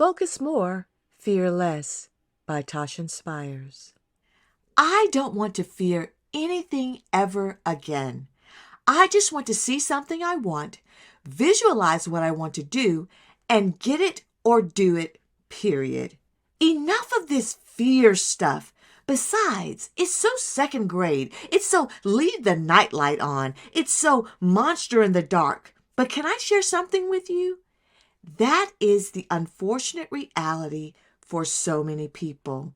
Focus more, fear less by Tash Inspires. I don't want to fear anything ever again. I just want to see something I want, visualize what I want to do, and get it or do it, period. Enough of this fear stuff. Besides, it's so second grade. It's so leave the nightlight on. It's so monster in the dark. But can I share something with you? That is the unfortunate reality for so many people.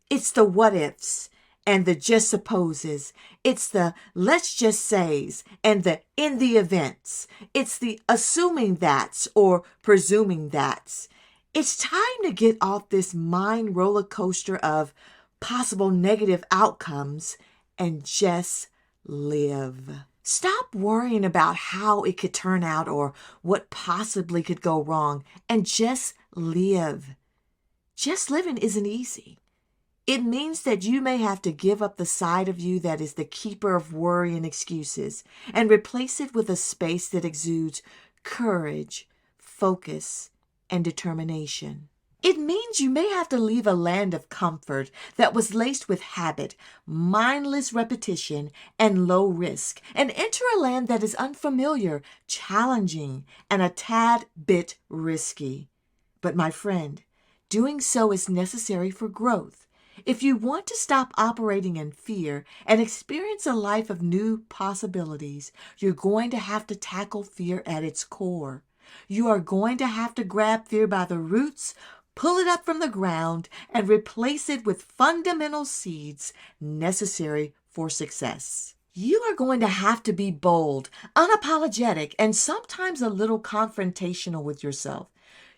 It's the what ifs and the just supposes. It's the let's just says and the in the events. It's the assuming that's or presuming that's. It's time to get off this mind roller coaster of possible negative outcomes and just live. Stop worrying about how it could turn out or what possibly could go wrong and just live. Just living isn't easy. It means that you may have to give up the side of you that is the keeper of worry and excuses and replace it with a space that exudes courage, focus, and determination. It means you may have to leave a land of comfort that was laced with habit, mindless repetition, and low risk, and enter a land that is unfamiliar, challenging, and a tad bit risky. But my friend, doing so is necessary for growth. If you want to stop operating in fear and experience a life of new possibilities, you're going to have to tackle fear at its core. You are going to have to grab fear by the roots, pull it up from the ground, and replace it with fundamental seeds necessary for success. You are going to have to be bold, unapologetic, and sometimes a little confrontational with yourself.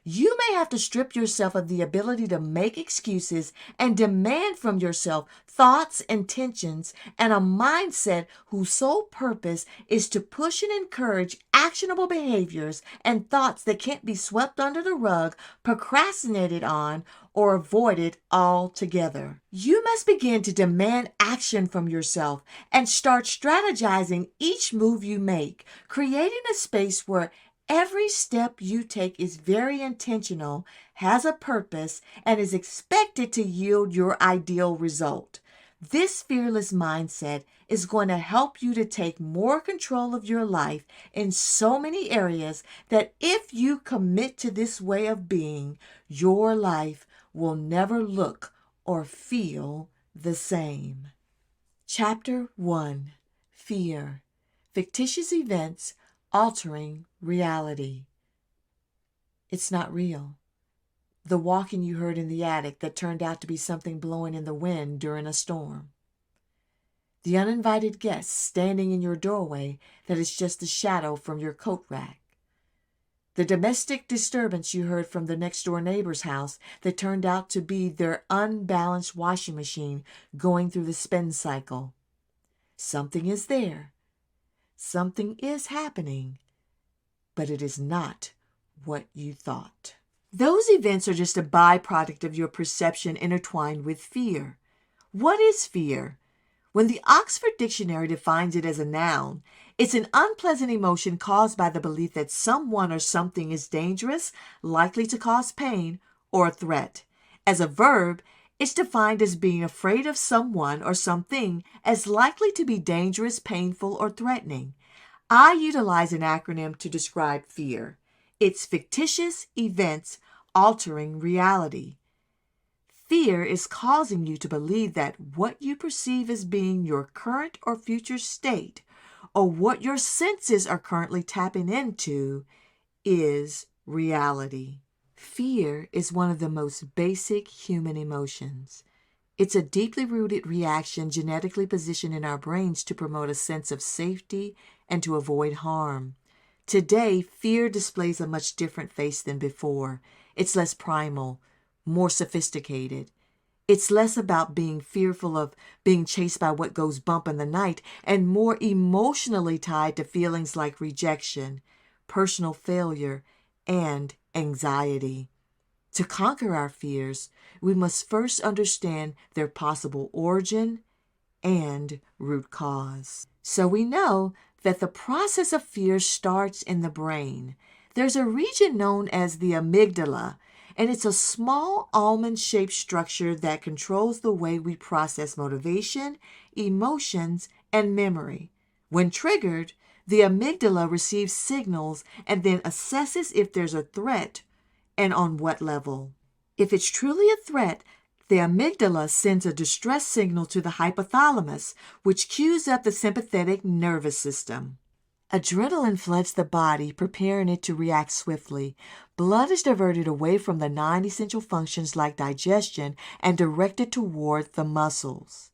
You may have to strip yourself of the ability to make excuses and demand from yourself thoughts, intentions, and a mindset whose sole purpose is to push and encourage actionable behaviors and thoughts that can't be swept under the rug, procrastinated on, or avoided altogether. You must begin to demand action from yourself and start strategizing each move you make, creating a space where every step you take is very intentional, has a purpose, and is expected to yield your ideal result. This fearless mindset is going to help you to take more control of your life in so many areas that if you commit to this way of being, your life will never look or feel the same. Chapter 1. Fear. Fictitious events altering reality. It's not real. The walking you heard in the attic that turned out to be something blowing in the wind during a storm. The uninvited guest standing in your doorway that is just a shadow from your coat rack. The domestic disturbance you heard from the next door neighbor's house that turned out to be their unbalanced washing machine going through the spin cycle. Something is there. Something is happening, but it is not what you thought. Those events are just a byproduct of your perception intertwined with fear. What is fear? When the Oxford Dictionary defines it as a noun, it's an unpleasant emotion caused by the belief that someone or something is dangerous, likely to cause pain, or a threat. As a verb, it's defined as being afraid of someone or something as likely to be dangerous, painful, or threatening. I utilize an acronym to describe fear. It's fictitious events altering reality. Fear is causing you to believe that what you perceive as being your current or future state, or what your senses are currently tapping into, is reality. Fear is one of the most basic human emotions. It's a deeply rooted reaction genetically positioned in our brains to promote a sense of safety and to avoid harm. Today, fear displays a much different face than before. It's less primal, more sophisticated. It's less about being fearful of being chased by what goes bump in the night and more emotionally tied to feelings like rejection, personal failure, and anxiety. To conquer our fears, we must first understand their possible origin and root cause. So we know that the process of fear starts in the brain. There's a region known as the amygdala, and it's a small almond-shaped structure that controls the way we process motivation, emotions, and memory. When triggered, the amygdala receives signals and then assesses if there's a threat and on what level. If it's truly a threat, the amygdala sends a distress signal to the hypothalamus, which cues up the sympathetic nervous system. Adrenaline floods the body, preparing it to react swiftly. Blood is diverted away from the non-essential functions like digestion and directed toward the muscles.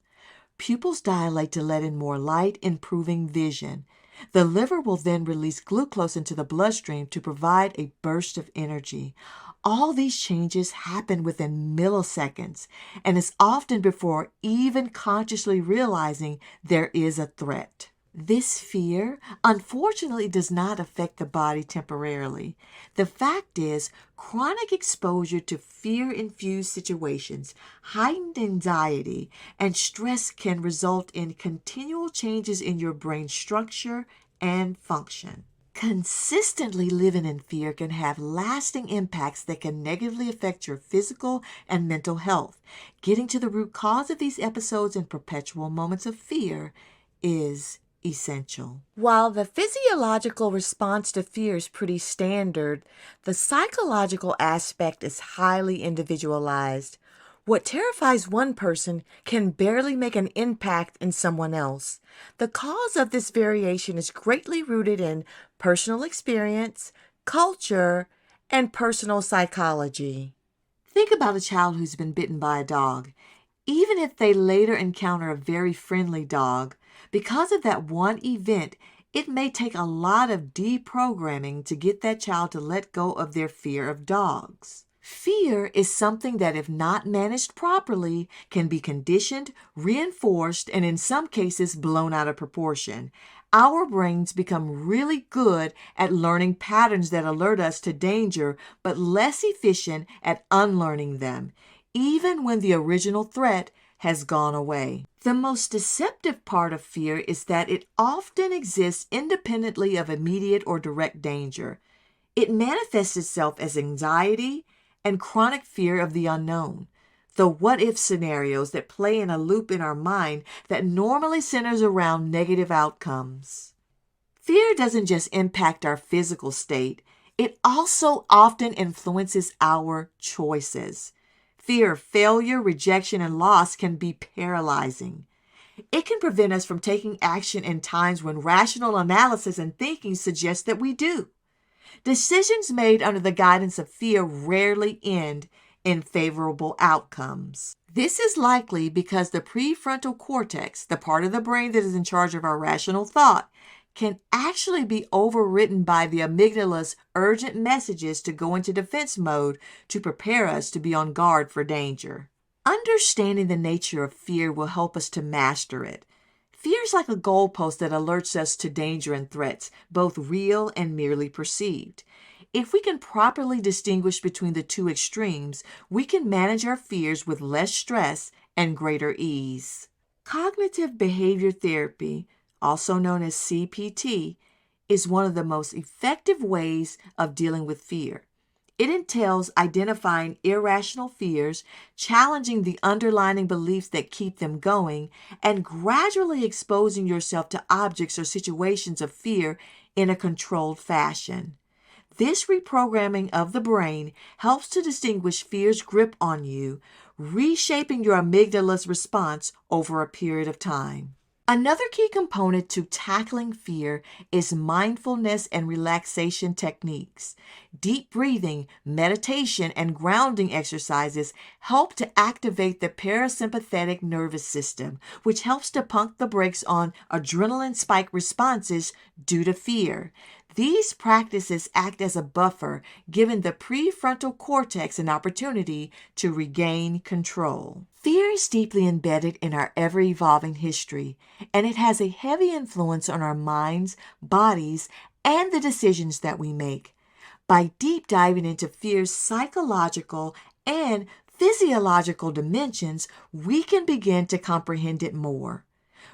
Pupils dilate to let in more light, improving vision. The liver will then release glucose into the bloodstream to provide a burst of energy. All these changes happen within milliseconds, and it's often before even consciously realizing there is a threat. This fear, unfortunately, does not affect the body temporarily. The fact is, chronic exposure to fear-infused situations, heightened anxiety, and stress can result in continual changes in your brain structure and function. Consistently living in fear can have lasting impacts that can negatively affect your physical and mental health. Getting to the root cause of these episodes and perpetual moments of fear is essential. While the physiological response to fear is pretty standard, the psychological aspect is highly individualized. What terrifies one person can barely make an impact in someone else. The cause of this variation is greatly rooted in personal experience, culture, and personal psychology. Think about a child who's been bitten by a dog. Even if they later encounter a very friendly dog, because of that one event, it may take a lot of deprogramming to get that child to let go of their fear of dogs. Fear is something that, if not managed properly, can be conditioned, reinforced, and in some cases blown out of proportion. Our brains become really good at learning patterns that alert us to danger, but less efficient at unlearning them, even when the original threat has gone away. The most deceptive part of fear is that it often exists independently of immediate or direct danger. It manifests itself as anxiety and chronic fear of the unknown, the what-if scenarios that play in a loop in our mind that normally centers around negative outcomes. Fear doesn't just impact our physical state, it also often influences our choices. Fear of failure, rejection, and loss can be paralyzing. It can prevent us from taking action in times when rational analysis and thinking suggest that we do. Decisions made under the guidance of fear rarely end in favorable outcomes. This is likely because the prefrontal cortex, the part of the brain that is in charge of our rational thought, can actually be overwritten by the amygdala's urgent messages to go into defense mode to prepare us to be on guard for danger. Understanding the nature of fear will help us to master it. Fear is like a goalpost that alerts us to danger and threats, both real and merely perceived. If we can properly distinguish between the two extremes, we can manage our fears with less stress and greater ease. Cognitive behavior therapy, also known as CBT, is one of the most effective ways of dealing with fear. It entails identifying irrational fears, challenging the underlying beliefs that keep them going, and gradually exposing yourself to objects or situations of fear in a controlled fashion. This reprogramming of the brain helps to distinguish fear's grip on you, reshaping your amygdala's response over a period of time. Another key component to tackling fear is mindfulness and relaxation techniques. Deep breathing, meditation, and grounding exercises help to activate the parasympathetic nervous system, which helps to pump the brakes on adrenaline spike responses due to fear. These practices act as a buffer, giving the prefrontal cortex an opportunity to regain control. Fear is deeply embedded in our ever-evolving history, and it has a heavy influence on our minds, bodies, and the decisions that we make. By deep diving into fear's psychological and physiological dimensions, we can begin to comprehend it more.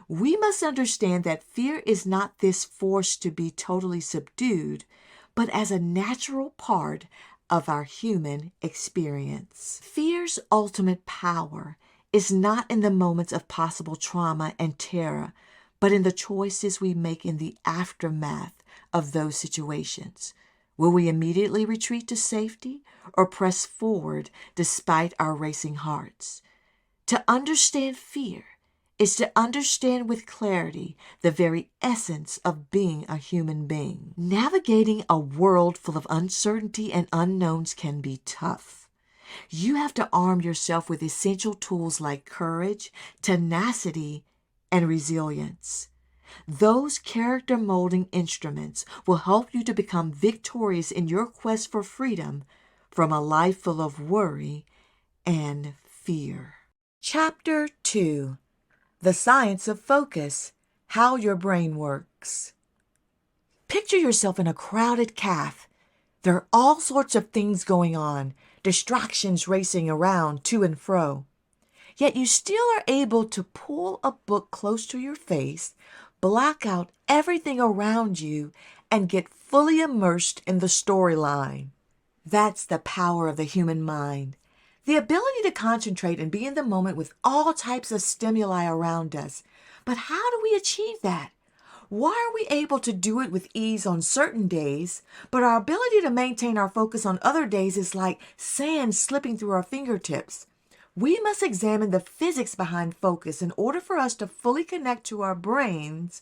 We must understand that fear is not this force to be totally subdued, but as a natural part of our human experience. Fear's ultimate power is not in the moments of possible trauma and terror, but in the choices we make in the aftermath of those situations. Will we immediately retreat to safety or press forward despite our racing hearts? To understand fear is to understand with clarity the very essence of being a human being. Navigating a world full of uncertainty and unknowns can be tough. You have to arm yourself with essential tools like courage, tenacity, and resilience. Those character-molding instruments will help you to become victorious in your quest for freedom from a life full of worry and fear. Chapter 2: The Science of Focus, How Your Brain Works. Picture yourself in a crowded cafe. There are all sorts of things going on, distractions racing around to and fro. Yet you still are able to pull a book close to your face, block out everything around you, and get fully immersed in the storyline. That's the power of the human mind. The ability to concentrate and be in the moment with all types of stimuli around us. But how do we achieve that? Why are we able to do it with ease on certain days, but our ability to maintain our focus on other days is like sand slipping through our fingertips? We must examine the physics behind focus in order for us to fully connect to our brain's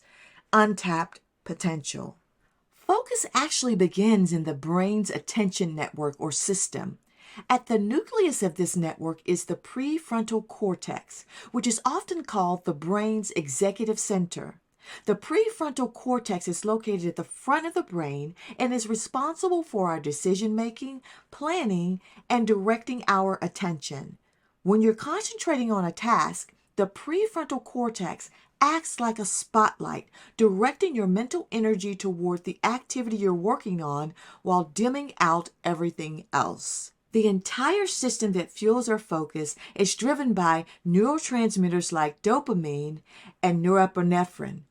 untapped potential. Focus actually begins in the brain's attention network or system. At the nucleus of this network is the prefrontal cortex, which is often called the brain's executive center. The prefrontal cortex is located at the front of the brain and is responsible for our decision-making, planning, and directing our attention. When you're concentrating on a task, the prefrontal cortex acts like a spotlight, directing your mental energy toward the activity you're working on while dimming out everything else. The entire system that fuels our focus is driven by neurotransmitters like dopamine and norepinephrine.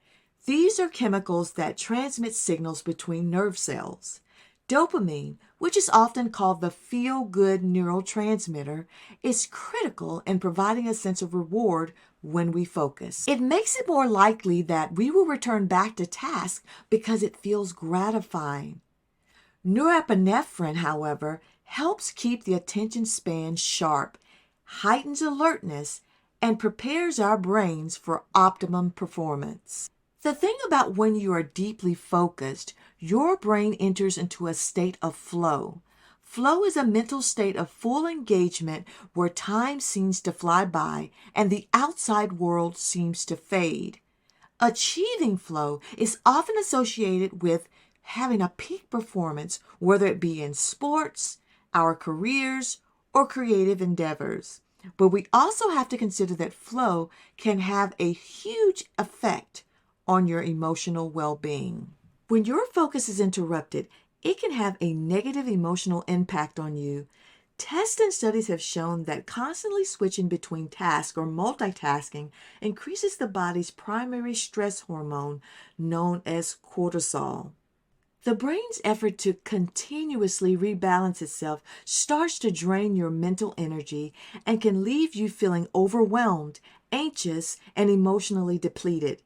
These are chemicals that transmit signals between nerve cells. Dopamine, which is often called the feel-good neurotransmitter, is critical in providing a sense of reward when we focus. It makes it more likely that we will return back to task because it feels gratifying. Norepinephrine, however, helps keep the attention span sharp, heightens alertness, and prepares our brains for optimum performance. The thing about when you are deeply focused, your brain enters into a state of flow. Flow is a mental state of full engagement where time seems to fly by and the outside world seems to fade. Achieving flow is often associated with having a peak performance, whether it be in sports, our careers, or creative endeavors. But we also have to consider that flow can have a huge effect on your emotional well-being. When your focus is interrupted, it can have a negative emotional impact on you. Tests and studies have shown that constantly switching between tasks or multitasking increases the body's primary stress hormone known as cortisol. The brain's effort to continuously rebalance itself starts to drain your mental energy and can leave you feeling overwhelmed, anxious, and emotionally depleted.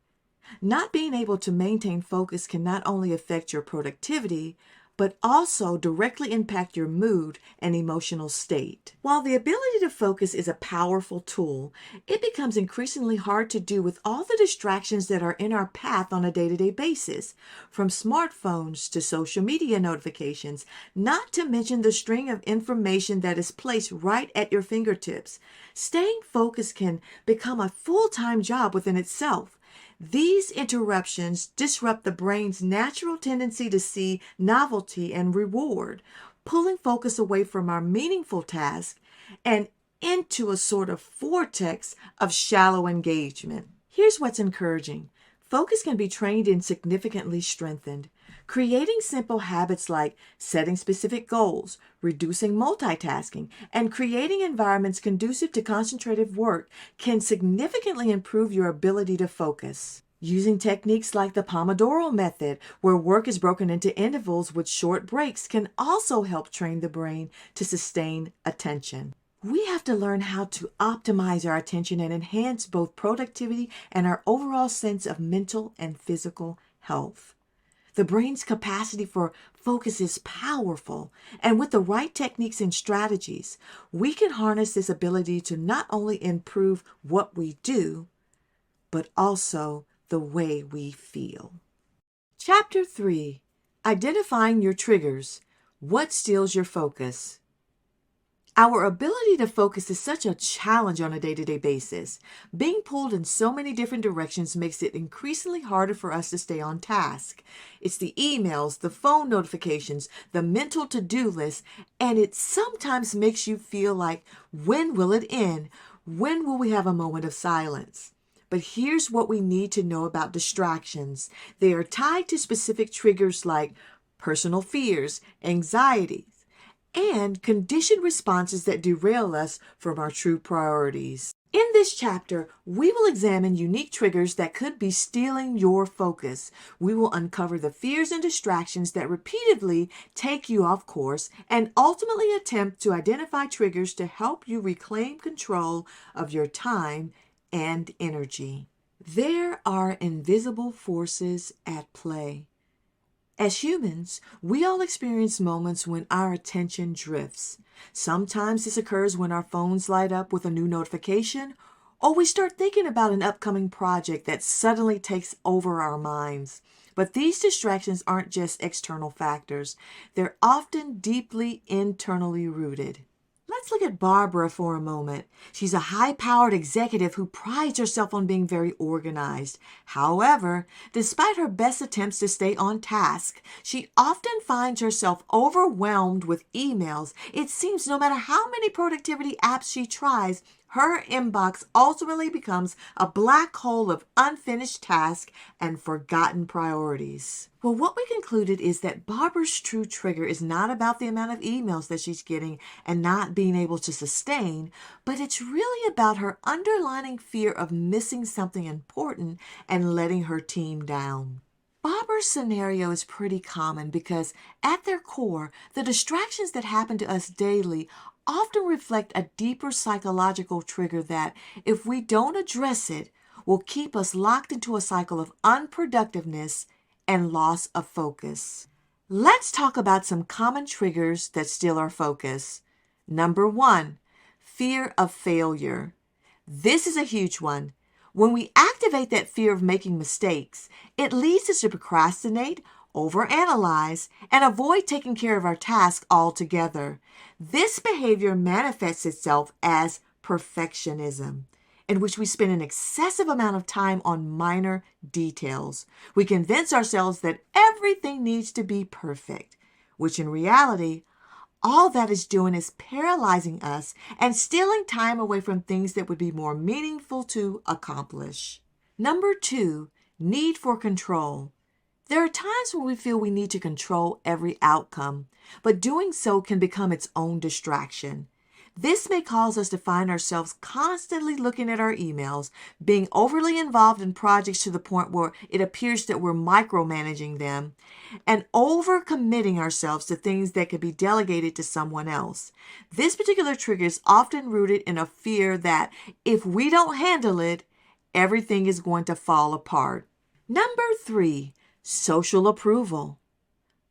Not being able to maintain focus can not only affect your productivity, but also directly impact your mood and emotional state. While the ability to focus is a powerful tool, it becomes increasingly hard to do with all the distractions that are in our path on a day-to-day basis, from smartphones to social media notifications, not to mention the string of information that is placed right at your fingertips. Staying focused can become a full-time job within itself. These interruptions disrupt the brain's natural tendency to see novelty and reward, pulling focus away from our meaningful task and into a sort of vortex of shallow engagement. Here's what's encouraging. Focus can be trained and significantly strengthened. Creating simple habits like setting specific goals, reducing multitasking, and creating environments conducive to concentrative work can significantly improve your ability to focus. Using techniques like the Pomodoro method, where work is broken into intervals with short breaks, can also help train the brain to sustain attention. We have to learn how to optimize our attention and enhance both productivity and our overall sense of mental and physical health. The brain's capacity for focus is powerful, and with the right techniques and strategies, we can harness this ability to not only improve what we do, but also the way we feel. Chapter 3: Identifying Your Triggers. What steals your focus? Our ability to focus is such a challenge on a day-to-day basis. Being pulled in so many different directions makes it increasingly harder for us to stay on task. It's the emails, the phone notifications, the mental to-do list, and it sometimes makes you feel like, when will it end? When will we have a moment of silence? But here's what we need to know about distractions. They are tied to specific triggers like personal fears, anxieties, and conditioned responses that derail us from our true priorities. In this chapter, we will examine unique triggers that could be stealing your focus. We will uncover the fears and distractions that repeatedly take you off course and ultimately attempt to identify triggers to help you reclaim control of your time and energy. There are invisible forces at play. As humans, we all experience moments when our attention drifts. Sometimes this occurs when our phones light up with a new notification, or we start thinking about an upcoming project that suddenly takes over our minds. But these distractions aren't just external factors. They're often deeply internally rooted. Let's look at Barbara for a moment. She's a high-powered executive who prides herself on being very organized. However, despite her best attempts to stay on task, she often finds herself overwhelmed with emails. It seems no matter how many productivity apps she tries, her inbox ultimately becomes a black hole of unfinished tasks and forgotten priorities. Well, what we concluded is that Barbara's true trigger is not about the amount of emails that she's getting and not being able to sustain, but it's really about her underlying fear of missing something important and letting her team down. Barbara's scenario is pretty common because at their core, the distractions that happen to us daily often reflect a deeper psychological trigger that, if we don't address it, will keep us locked into a cycle of unproductiveness and loss of focus. Let's talk about some common triggers that steal our focus. Number 1, fear of failure. This is a huge one. When we activate that fear of making mistakes, it leads us to procrastinate, overanalyze, and avoid taking care of our task altogether. This behavior manifests itself as perfectionism, in which we spend an excessive amount of time on minor details. We convince ourselves that everything needs to be perfect, which in reality, all that is doing is paralyzing us and stealing time away from things that would be more meaningful to accomplish. Number 2, need for control. There are times when we feel we need to control every outcome, but doing so can become its own distraction. This may cause us to find ourselves constantly looking at our emails, being overly involved in projects to the point where it appears that we're micromanaging them, and overcommitting ourselves to things that could be delegated to someone else. This particular trigger is often rooted in a fear that if we don't handle it, everything is going to fall apart. Number 3, social approval.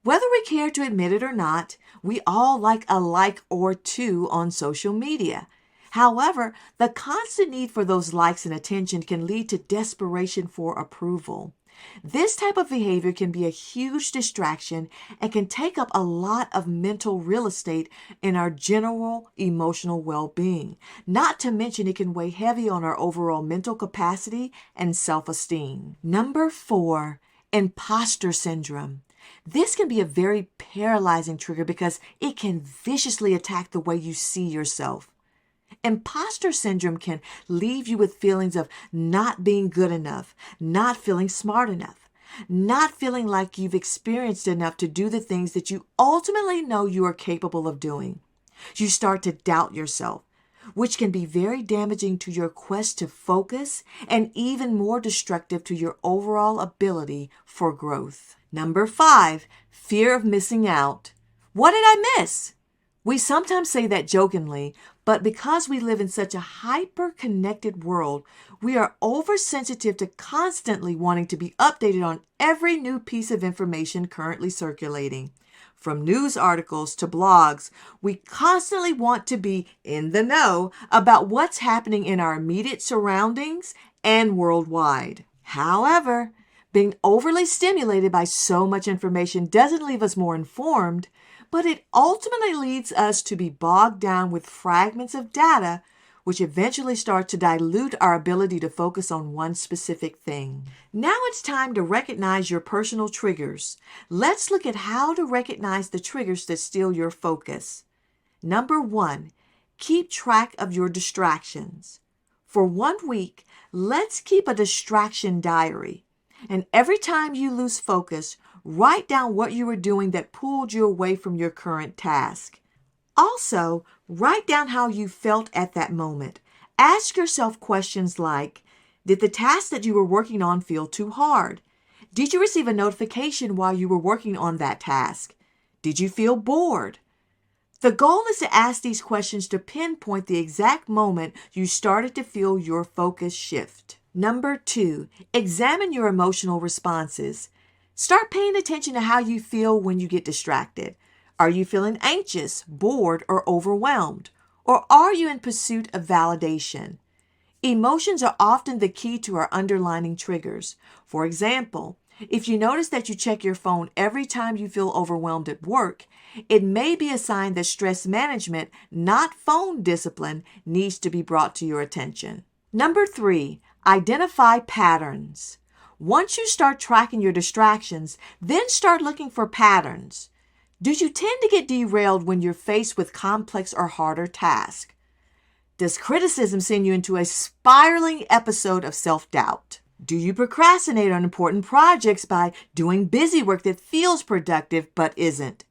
Whether we care to admit it or not, we all like a like or two on social media. However, the constant need for those likes and attention can lead to desperation for approval. This type of behavior can be a huge distraction and can take up a lot of mental real estate in our general emotional well-being. Not to mention it can weigh heavy on our overall mental capacity and self-esteem. Number 4, imposter syndrome. This can be a very paralyzing trigger because it can viciously attack the way you see yourself. Imposter syndrome can leave you with feelings of not being good enough, not feeling smart enough, not feeling like you've experienced enough to do the things that you ultimately know you are capable of doing. You start to doubt yourself, which can be very damaging to your quest to focus and even more destructive to your overall ability for growth. Number 5, fear of missing out. What did I miss? We sometimes say that jokingly, but because we live in such a hyper-connected world, we are oversensitive to constantly wanting to be updated on every new piece of information currently circulating. From news articles to blogs, we constantly want to be in the know about what's happening in our immediate surroundings and worldwide. However, being overly stimulated by so much information doesn't leave us more informed, but it ultimately leads us to be bogged down with fragments of data, which eventually start to dilute our ability to focus on one specific thing. Now it's time to recognize your personal triggers. Let's look at how to recognize the triggers that steal your focus. Number 1, keep track of your distractions. For 1 week, let's keep a distraction diary. And every time you lose focus, write down what you were doing that pulled you away from your current task. Also, write down how you felt at that moment. Ask yourself questions like, did the task that you were working on feel too hard? Did you receive a notification while you were working on that task? Did you feel bored? The goal is to ask these questions to pinpoint the exact moment you started to feel your focus shift. Number 2, examine your emotional responses. Start paying attention to how you feel when you get distracted. Are you feeling anxious, bored, or overwhelmed? Or are you in pursuit of validation? Emotions are often the key to our underlying triggers. For example, if you notice that you check your phone every time you feel overwhelmed at work, it may be a sign that stress management, not phone discipline, needs to be brought to your attention. Number 3, identify patterns. Once you start tracking your distractions, then start looking for patterns. Do you tend to get derailed when you're faced with complex or harder tasks? Does criticism send you into a spiraling episode of self-doubt? Do you procrastinate on important projects by doing busy work that feels productive but isn't?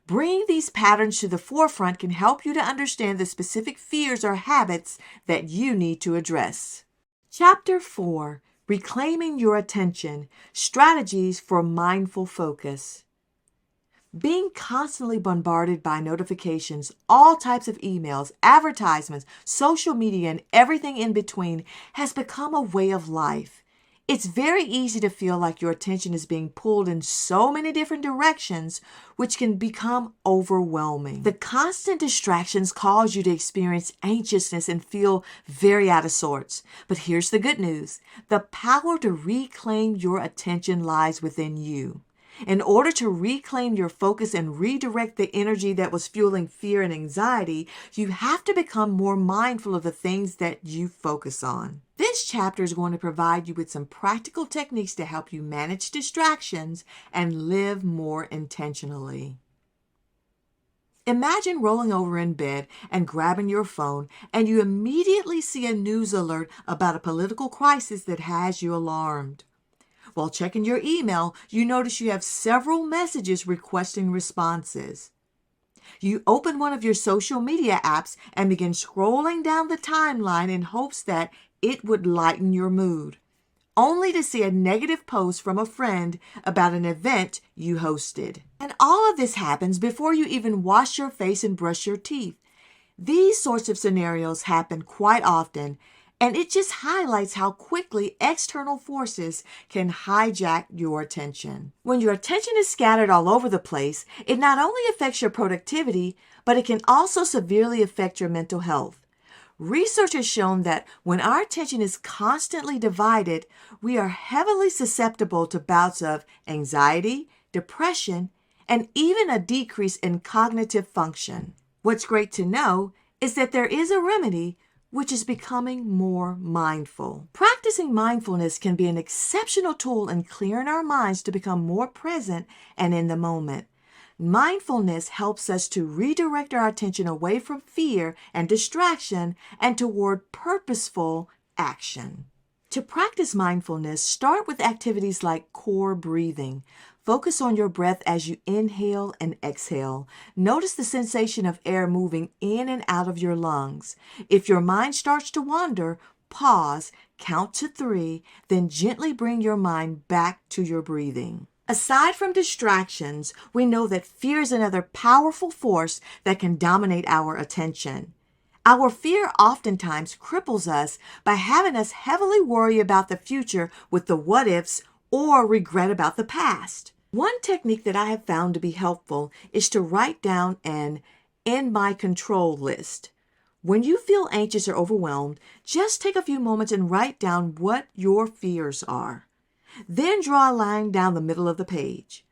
Bringing these patterns to the forefront can help you to understand the specific fears or habits that you need to address. Chapter 4, Reclaiming Your Attention, Strategies for Mindful Focus. Being constantly bombarded by notifications, all types of emails, advertisements, social media, and everything in between has become a way of life. It's very easy to feel like your attention is being pulled in so many different directions, which can become overwhelming. The constant distractions cause you to experience anxiousness and feel very out of sorts. But here's the good news. The power to reclaim your attention lies within you. In order to reclaim your focus and redirect the energy that was fueling fear and anxiety, you have to become more mindful of the things that you focus on. This chapter is going to provide you with some practical techniques to help you manage distractions and live more intentionally. Imagine rolling over in bed and grabbing your phone, and you immediately see a news alert about a political crisis that has you alarmed. While checking your email, you notice you have several messages requesting responses. You open one of your social media apps and begin scrolling down the timeline in hopes that it would lighten your mood, only to see a negative post from a friend about an event you hosted. And all of this happens before you even wash your face and brush your teeth. These sorts of scenarios happen quite often, and it just highlights how quickly external forces can hijack your attention. When your attention is scattered all over the place, it not only affects your productivity, but it can also severely affect your mental health. Research has shown that when our attention is constantly divided, we are heavily susceptible to bouts of anxiety, depression, and even a decrease in cognitive function. What's great to know is that there is a remedy, which is becoming more mindful. Practicing mindfulness can be an exceptional tool in clearing our minds to become more present and in the moment. Mindfulness helps us to redirect our attention away from fear and distraction and toward purposeful action. To practice mindfulness, start with activities like core breathing. Focus on your breath as you inhale and exhale. Notice the sensation of air moving in and out of your lungs. If your mind starts to wander, pause, count to 3, then gently bring your mind back to your breathing. Aside from distractions, we know that fear is another powerful force that can dominate our attention. Our fear oftentimes cripples us by having us heavily worry about the future with the what ifs or regret about the past. One technique that I have found to be helpful is to write down an in my control list. When you feel anxious or overwhelmed, just take a few moments and write down what your fears are. Then draw a line down the middle of the page.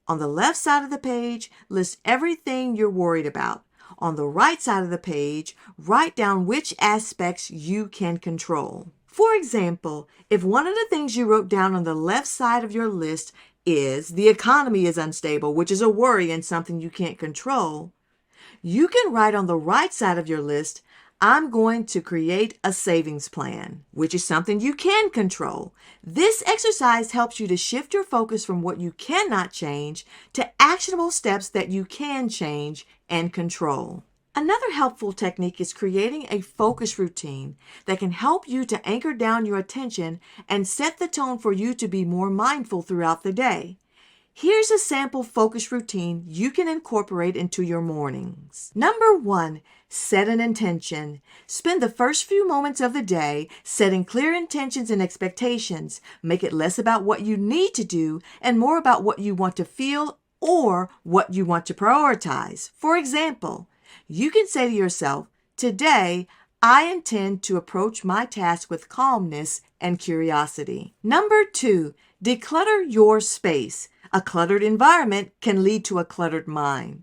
On the left side of the page, list everything you're worried about. On the right side of the page, write down which aspects you can control. For example, if one of the things you wrote down on the left side of your list is the economy is unstable, which is a worry and something you can't control, you can write on the right side of your list, I'm going to create a savings plan, which is something you can control. This exercise helps you to shift your focus from what you cannot change to actionable steps that you can change and control. Another helpful technique is creating a focus routine that can help you to anchor down your attention and set the tone for you to be more mindful throughout the day. Here's a sample focus routine you can incorporate into your mornings. Number 1, set an intention. Spend the first few moments of the day setting clear intentions and expectations. Make it less about what you need to do and more about what you want to feel or what you want to prioritize. For example, you can say to yourself, today, I intend to approach my task with calmness and curiosity. Number 2, declutter your space. A cluttered environment can lead to a cluttered mind.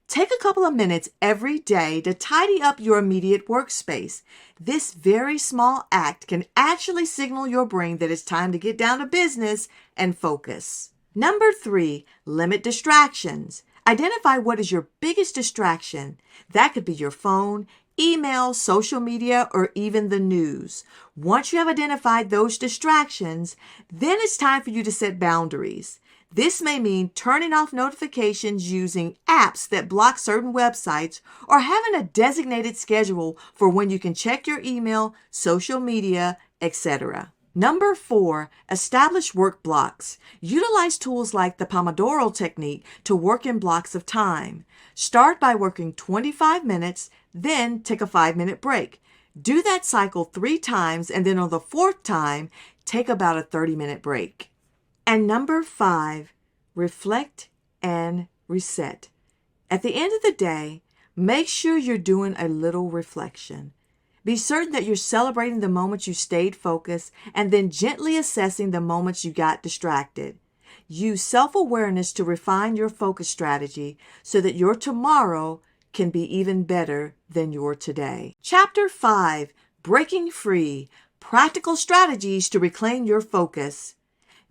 Take a couple of minutes every day to tidy up your immediate workspace. This very small act can actually signal your brain that it's time to get down to business and focus. Number 3, limit distractions. Identify what is your biggest distraction. That could be your phone, email, social media, or even the news. Once you have identified those distractions, then it's time for you to set boundaries. This may mean turning off notifications using apps that block certain websites or having a designated schedule for when you can check your email, social media, etc. Number 4, establish work blocks. Utilize tools like the Pomodoro technique to work in blocks of time. Start by working 25 minutes, then take a 5-minute break. Do that cycle 3 times, and then on the 4th time, take about a 30-minute break. And number 5, reflect and reset. At the end of the day, make sure you're doing a little reflection. Be certain that you're celebrating the moments you stayed focused and then gently assessing the moments you got distracted. Use self-awareness to refine your focus strategy so that your tomorrow can be even better than your today. Chapter 5, Breaking Free, Practical Strategies to Reclaim Your Focus.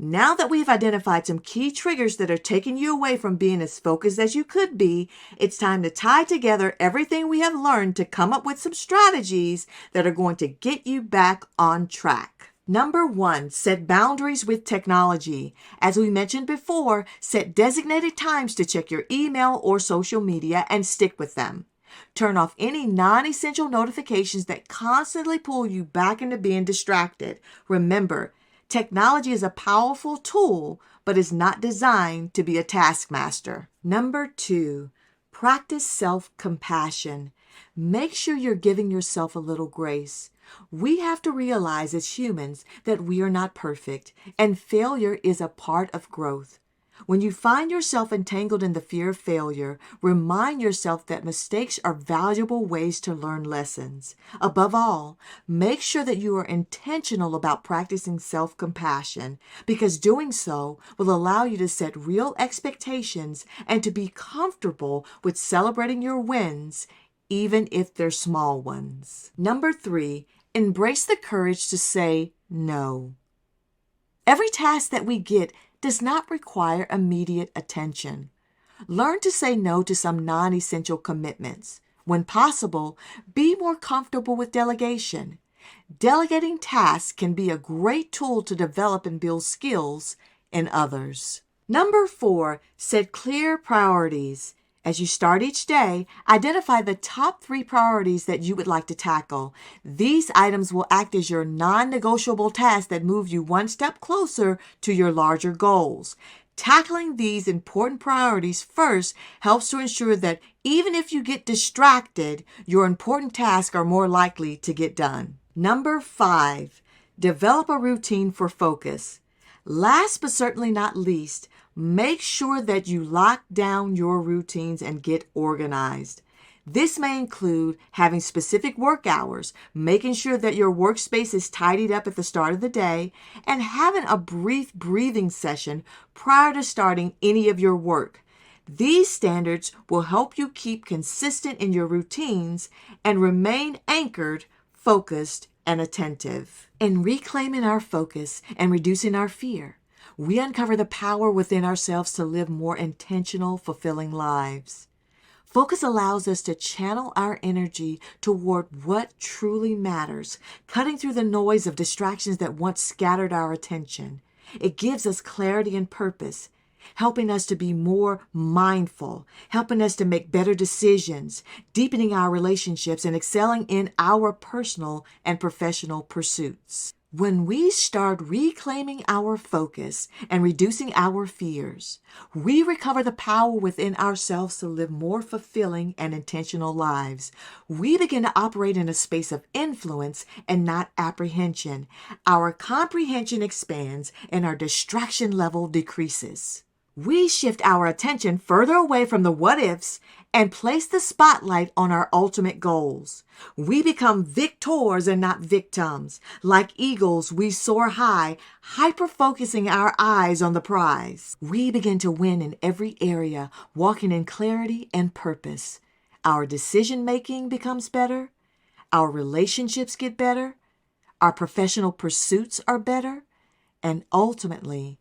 Now that we've identified some key triggers that are taking you away from being as focused as you could be, it's time to tie together everything we have learned to come up with some strategies that are going to get you back on track. Number 1, set boundaries with technology. As we mentioned before, set designated times to check your email or social media and stick with them. Turn off any non-essential notifications that constantly pull you back into being distracted. Remember, technology is a powerful tool, but is not designed to be a taskmaster. Number 2, practice self-compassion. Make sure you're giving yourself a little grace. We have to realize as humans that we are not perfect, and failure is a part of growth. When you find yourself entangled in the fear of failure, remind yourself that mistakes are valuable ways to learn lessons. Above all, make sure that you are intentional about practicing self-compassion, because doing so will allow you to set real expectations and to be comfortable with celebrating your wins, even if they're small ones. Number 3, embrace the courage to say no. Every task that we get does not require immediate attention. Learn to say no to some non-essential commitments. When possible, be more comfortable with delegation. Delegating tasks can be a great tool to develop and build skills in others. Number 4, set clear priorities. As you start each day, identify the top 3 priorities that you would like to tackle. These items will act as your non-negotiable tasks that move you one step closer to your larger goals. Tackling these important priorities first helps to ensure that even if you get distracted, your important tasks are more likely to get done. Number 5, develop a routine for focus. Last but certainly not least, make sure that you lock down your routines and get organized. This may include having specific work hours, making sure that your workspace is tidied up at the start of the day, and having a brief breathing session prior to starting any of your work. These standards will help you keep consistent in your routines and remain anchored, focused, and attentive. In reclaiming our focus and reducing our fear, we uncover the power within ourselves to live more intentional, fulfilling lives. Focus allows us to channel our energy toward what truly matters, cutting through the noise of distractions that once scattered our attention. It gives us clarity and purpose, helping us to be more mindful, helping us to make better decisions, deepening our relationships, and excelling in our personal and professional pursuits. When we start reclaiming our focus and reducing our fears, we recover the power within ourselves to live more fulfilling and intentional lives. We begin to operate in a space of influence and not apprehension. Our comprehension expands and our distraction level decreases. We shift our attention further away from the what-ifs and place the spotlight on our ultimate goals. We become victors and not victims. Like eagles, we soar high, hyper-focusing our eyes on the prize. We begin to win in every area, walking in clarity and purpose. Our decision-making becomes better. Our relationships get better. Our professional pursuits are better. And ultimately,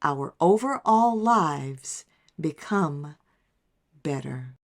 our overall lives become better.